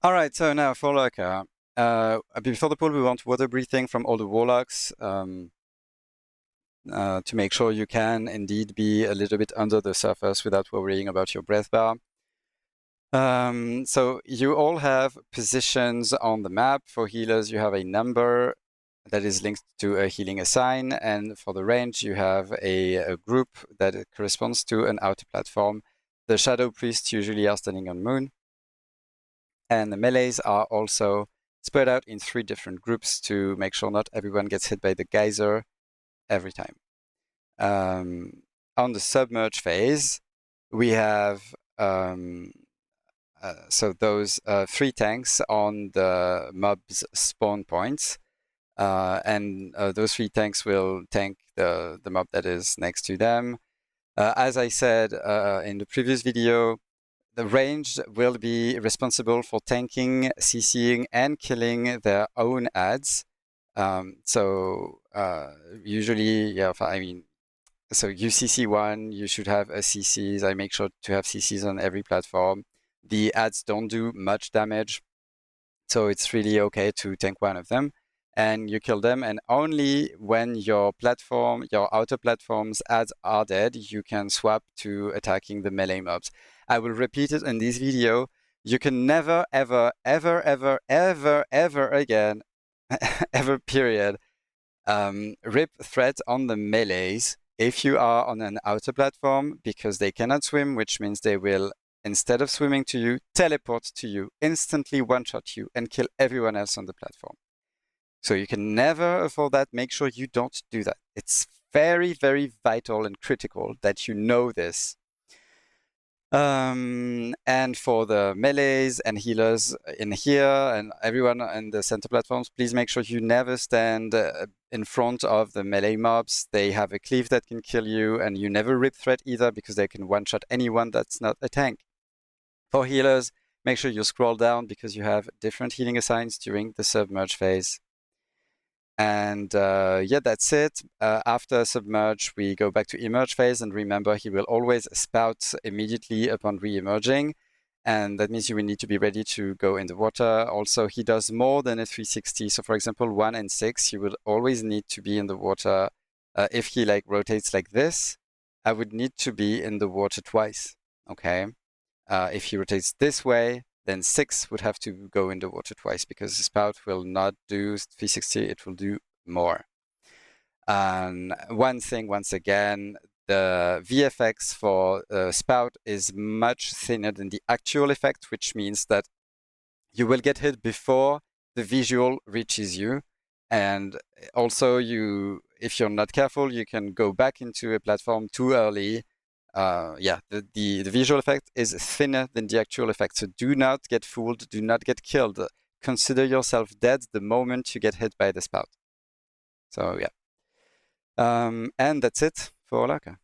All right, so now for Lurker. Before the pool, we want water breathing from all the warlocks to make sure you can indeed be a little bit under the surface without worrying about your breath bar. So you all have positions on the map. For healers, you have a number that is linked to a healing assign, and for the range, you have a group that corresponds to an outer platform. The Shadow Priests usually are standing on Moon. And the melees are also spread out in 3 different groups to make sure not everyone gets hit by the geyser every time. On the submerge phase, we have so those 3 tanks on the mob's spawn points, and those 3 tanks will tank the mob that is next to them. As I said in the previous video, the ranged will be responsible for tanking, CCing, and killing their own adds. Usually, yeah, I mean, so you CC one, you should have a CCs. I make sure to have CCs on every platform. The adds don't do much damage, so it's really okay to tank one of them. And you kill them, and only when your platform, your outer platform's adds are dead, you can swap to attacking the melee mobs. I will repeat it in this video. You can never, ever, ever, ever, ever, ever again, ever period, rip threat on the melees if you are on an outer platform, because they cannot swim, which means they will, instead of swimming to you, teleport to you, instantly one-shot you, and kill everyone else on the platform. So you can never afford that. Make sure you don't do that. It's very, very vital and critical that you know this. And for the melees and healers in here and everyone in the center platforms, please make sure you never stand in front of the melee mobs. They have a cleave that can kill you, and you never rip threat either, because they can one-shot anyone that's not a tank. For healers, make sure you scroll down, because you have different healing assigns during the submerge phase. And yeah, that's it. After submerge, we go back to emerge phase, and remember, he will always spout immediately upon re-emerging, and that means you will need to be ready to go in the water. Also, he does more than a 360. So for example, 1 and 6, you will always need to be in the water. If he like rotates like this, I would need to be in the water twice, okay? If he rotates this way, then 6 would have to go in the water twice, because the spout will not do 360, it will do more. One thing, once again, the VFX for spout is much thinner than the actual effect, which means that you will get hit before the visual reaches you. And also, if you're not careful, you can go back into a platform too early. Yeah, the visual effect is thinner than the actual effect. So do not get fooled. Do not get killed. Consider yourself dead the moment you get hit by the spout. So yeah. And that's it for Lurker.